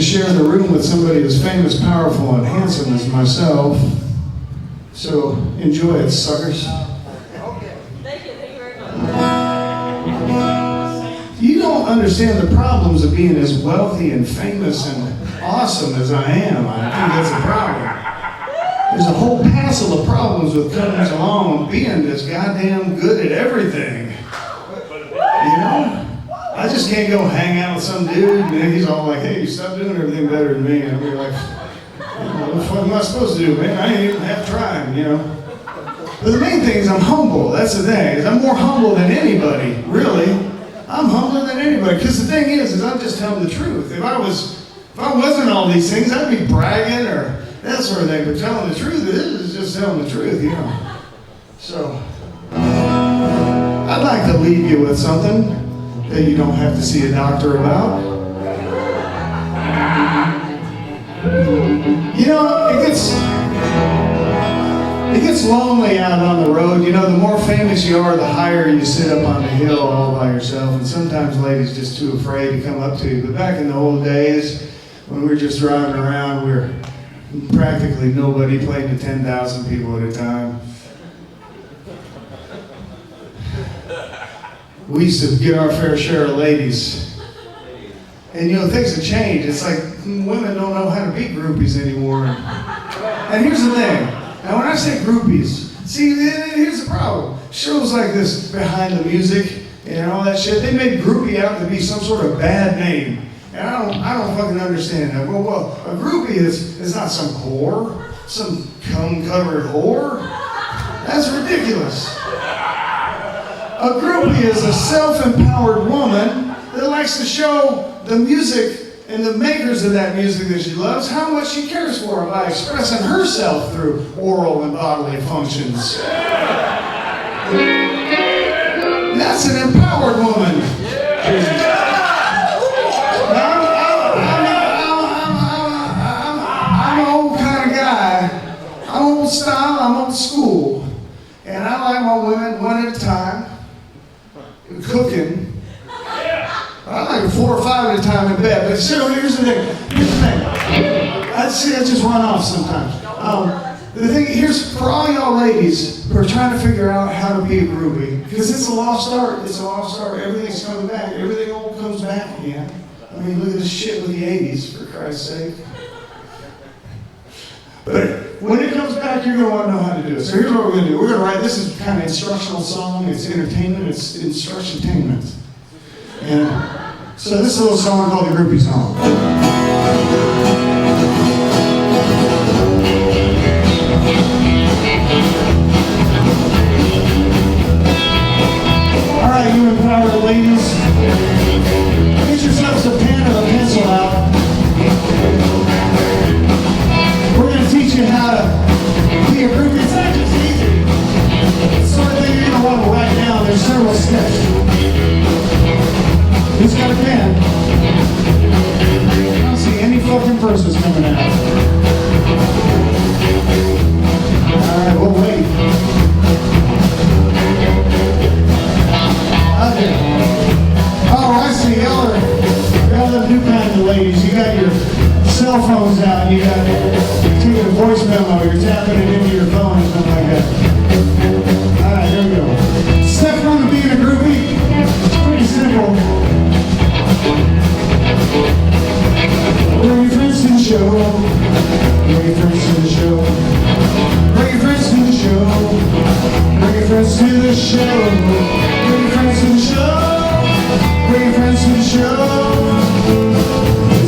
share the room with somebody as famous, powerful, and handsome as myself. So enjoy it, suckers. Thank you very much. You don't understand the problems of being as wealthy and famous and awesome as I am. I think that's a problem. There's a whole passel of problems with coming along and being this goddamn good at everything. You know? I just can't go hang out with some dude and he's all like, hey, stop doing everything better than me. And I'll be like, what the fuck am I supposed to do, man? I ain't even half trying, you know? But the main thing is I'm humble. That's the thing. Is I'm more humble than anybody, really. I'm humbler than anybody. Because the thing is I'm just telling the truth. If I wasn't all these things, I'd be bragging or that sort of thing. But telling the truth is just telling the truth, you know. So, I'd like to leave you with something that you don't have to see a doctor about. You know, it gets lonely out on the road. You know, the more famous you are, the higher you sit up on the hill all by yourself. And sometimes ladies just too afraid to come up to you. But back in the old days, when we were just driving around, we were practically nobody, playing to 10,000 people at a time. We used to get our fair share of ladies. And you know, things have changed. It's like women don't know how to be groupies anymore. And here's the thing. Now when I say groupies, see, here's the problem. Shows like this, Behind the Music and all that shit, they made groupie out to be some sort of bad name. And I don't fucking understand that. Well, a groupie is not some whore, some cum-covered whore. That's ridiculous. A groupie is a self-empowered woman that likes to show the music and the makers of that music that she loves how much she cares for her by expressing herself through oral and bodily functions. That's an empowered woman. I'm an old kind of guy. I'm old style, I'm old school. And I like my women one at a time. Cooking. I like 4 or 5 at a time in bed. But so here's the thing. I just run off sometimes. The thing here's for all y'all ladies who are trying to figure out how to be a groupie, because it's a lost art. It's a lost art. Everything's coming back. Everything old comes back again. I mean, look at this shit with the 80s, for Christ's sake. But when it comes back, you're going to want to know how to do it. So here's what we're going to do. We're going to write, this is kind of instructional song. It's entertainment. It's instructiontainment. And so this is a little song called the Groupie Song. All right, you empowered ladies, get yourselves a pen or a pencil out. We're going to teach you how to be a groupie. It's not just easy. It's the sort of thing you're going to want to write down. There's several steps. Who's got a pen? I don't see any fucking purses coming out. Alright, we'll wait. Okay. Oh, I see. Y'all are the new kind of ladies. You got your cell phones out. You got taking a voice memo. You're tapping it into your phone or something like that. Alright, here we go. Step 1 of being a groupie. It's pretty simple. Bring your friends to the show. Bring your friends to the show. Bring your friends to the show. Bring your friends to the show. Bring your friends to the show. Bring your friends to the show.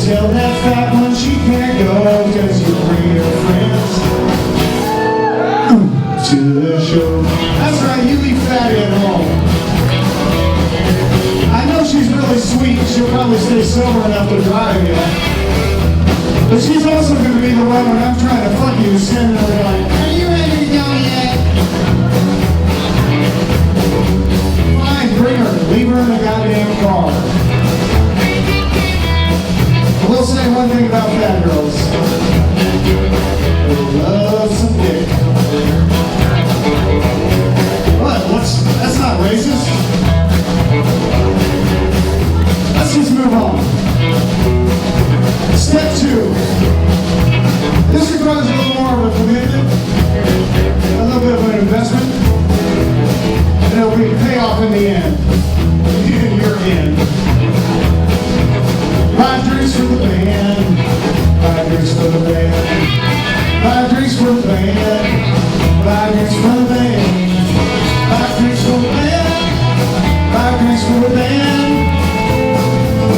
Tell that fat one she can't go, cause you bring your friends to the show. That's right, you leave Fatty at home. I know she's really sweet. She'll probably stay sober enough to drive you. But she's also going to be the one when I'm trying to fuck you, standing there like, are you ready to go yet? Fine, bring her. Leave her in the goddamn car. I will say one thing about fat girls. They love some dick. What? That's not racist? Let's just move on. Step drinks for the band. 5 drinks for the band. 5 drinks for the band. 5 drinks for the band. 5 drinks for the band.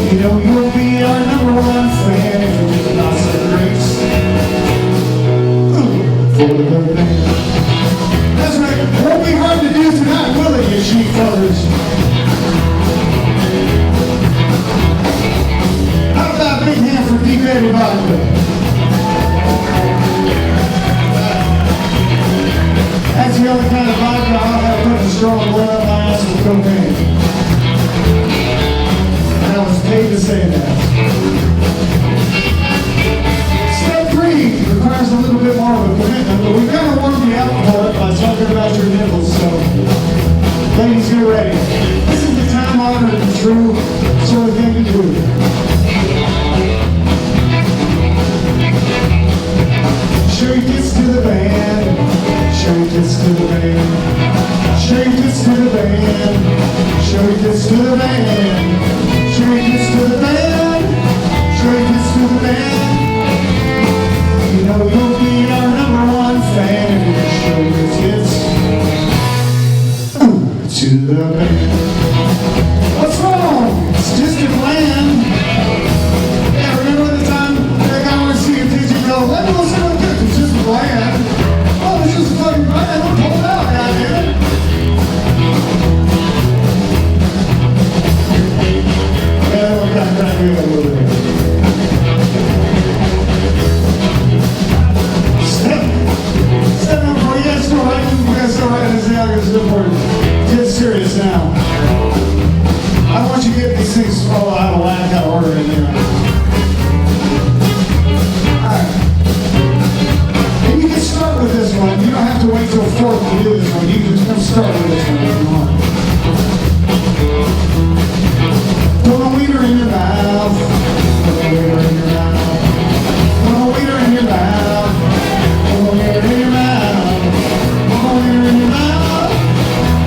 You know you'll be our #1 fan if you get lots of drinks for the band. That's right. It won't be hard to do tonight, will it, you sheep colors? How about a big hand for Deep Eddy Vodka? That's the only kind of vodka I'll have put in strong blood up my ass with cocaine. And I was paid to say that. Step 3 requires a little bit more of a commitment, but we've got to warm the alcohol up by talking about your nipples, so ladies, get ready. This is the time-honored and true sort of thing to do. Show your tits to the band. Show your tits to the band. Show your tits to the band. Show your tits to the band. Show your tits to the band. Show your tits to the band. You know you'll be our #1 fan if you show your tits to the band. What's wrong? It's just a plan. Yeah, remember the time that guy wants to see your tits and go, let me listen to it, it's just a plan. Oh, it's just a fucking plan. Don't pull it out, goddammit. Yeah, we got to do that a little bit. Step number 4, yes, go right. You guys go right and say, I'm going to do it. Get serious now. I want you to get these things all out of whack, out of order in there. Alright. And you can start with this one. You don't have to wait till 4th to do this one. You can just come start with this one if you want. Put a wiener in your mouth. Put a wiener in your mouth. Put a wiener in your mouth. Put a wiener in your mouth. Put a wiener in your mouth.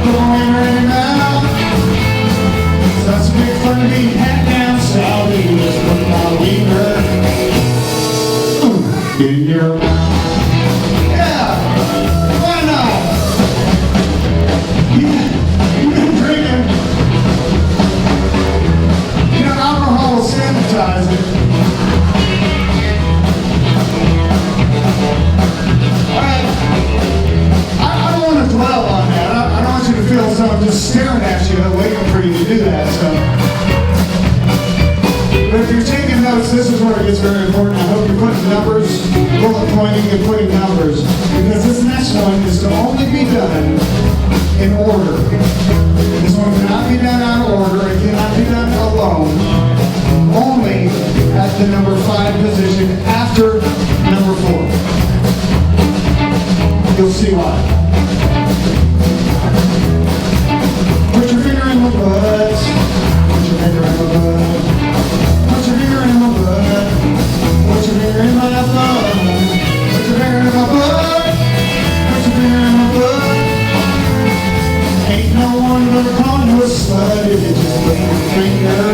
Put a wiener in your mouth. That's big fun to be hat down south. You just put my wiener in your mouth. Yeah, why not? You've been drinking. You know, alcohol will sanitize it. Alright, I don't want to dwell on that. I don't want you to feel as though I'm just staring at you and waiting for you to do that. So, but if you're taking notes, this is where it gets very important. I hope you're putting numbers, bullet pointing, and putting numbers, because this next one is to only be done in order. This one cannot be done out of order. It cannot be done alone. Only at the number 5 position after number 4. You'll see why. Put your finger in my butt. Put your finger in my butt. Put your finger in my butt. Put your finger in my butt. Put your finger in my butt. Put your finger in my butt. Ain't no one gonna call you a slut if you just put your finger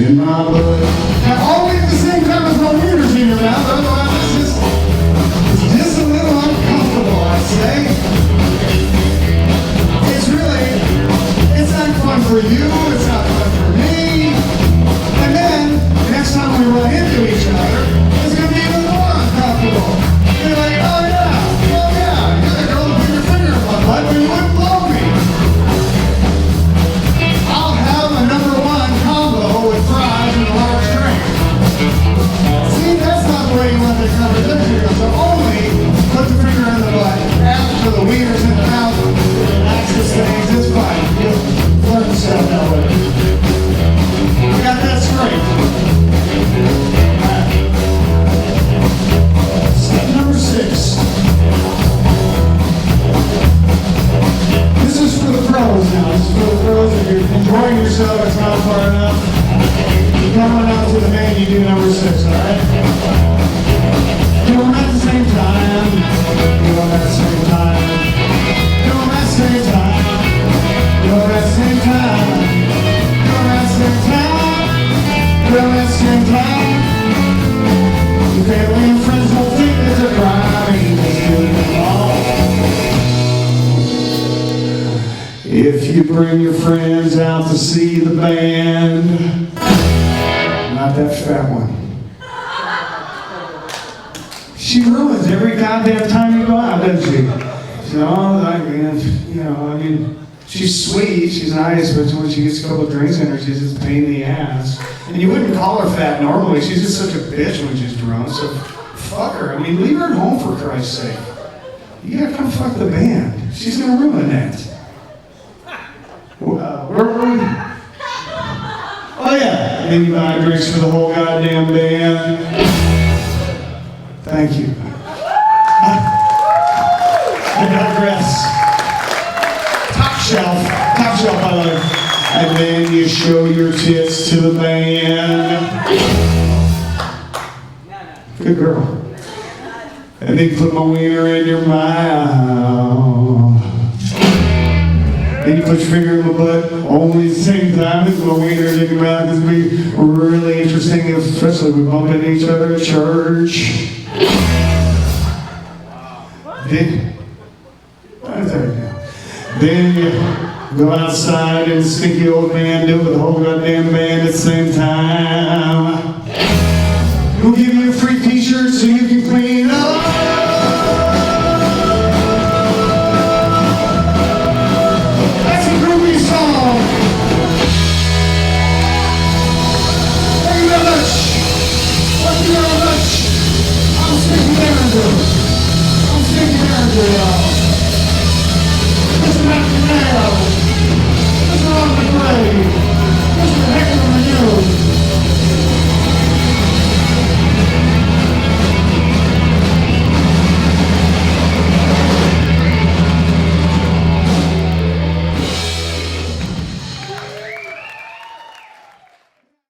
in my butt. Now always at the same time as my wiener's in your mouth, otherwise it's just a little uncomfortable, I'd say. It's not fun for you, it's not fun for me. And then, next time we run into each other, it's going to be even more uncomfortable. You're like, oh yeah, you're the girl who put your finger in my butt, but you wouldn't blow me. I'll have a #1 combo with fries and a large drink. See, that's not the way you want the conversation to go. So only put the finger in the butt after the wiener's in the mouth. Access things, it's fine. You'll learn to sell that way. We got that straight. Right. Step number 6. This is for the pros now. This is for the pros. If you're enjoying yourself, it's not far enough. You're coming out to the man, you do number 6, alright? Do them at the same time. Do them at the same time. Do them at the same time. Do them at the same time. Do them at the same time. Do them at the same time. if you bring your friends out to see the band. Not that fat one. She ruins every goddamn time you go out, doesn't she? She's she's sweet, she's nice, but when she gets a couple of drinks in her, she's just a pain in the ass. And you wouldn't call her fat normally, she's just such a bitch when she's drunk, so fuck her. I mean, leave her at home for Christ's sake. You gotta come fuck the band. She's gonna ruin that. Where were we? Oh yeah, and then you buy drinks for the whole goddamn band. Thank you. I digress. Top shelf, I love. And then you show your tits to the band. Good girl. And then put my wiener in your mouth. Then you put your finger in my butt only the same time as my wiener in your mouth. This would be really interesting, especially if we bump into each other at church. Then you go outside and stinky old man do it with the whole goddamn band at the same time. We'll give you a free t-shirt so you can clean up. That's a Groupie Song. Thank you very much. Thank you very much. I'm Stinky Derringer. I'm Stinky Derringer, y'all.